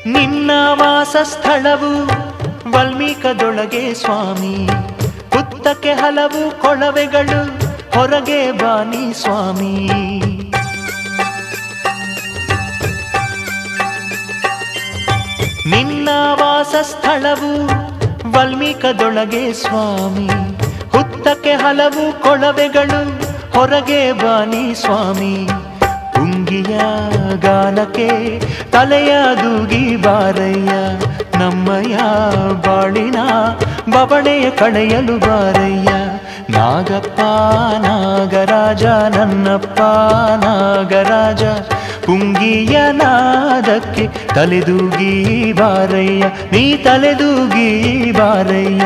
ನಿನ್ನ ವಾಸಸ್ಥಳವು ವಲ್ಮೀಕದೊಳಗೆ ಸ್ವಾಮಿ, ಹುತ್ತಕ್ಕೆ ಹಲವು ಕೊಳವೆಗಳು ಹೊರಗೆ ಬಾನಿ ಸ್ವಾಮಿ. ನಿನ್ನ ವಾಸಸ್ಥಳವು ವಲ್ಮೀಕದೊಳಗೆ ಸ್ವಾಮಿ, ಹುತ್ತಕ್ಕೆ ಹಲವು ಕೊಳವೆಗಳು ಹೊರಗೆ ಬಾನಿ ಸ್ವಾಮಿ. ತುಂಗಿಯ ಗಾನಕ್ಕೆ ತಲೆಯ ದೂಗಿ ಬಾರಯ್ಯ, ನಮ್ಮಯ್ಯ ಬಾಳಿನ ಬವಣೆಯ ಕಳೆಯಲು ಬಾರಯ್ಯ. ನಾಗಪ್ಪ ನಾಗರಾಜ ನನ್ನಪ್ಪ ನಾಗರಾಜ, ಪುಂಗಿಯ ನಾದಕ್ಕೆ ತಲೆದೂಗಿ ಬಾರಯ್ಯ, ನೀ ತಲೆದೂಗಿ ಬಾರಯ್ಯ.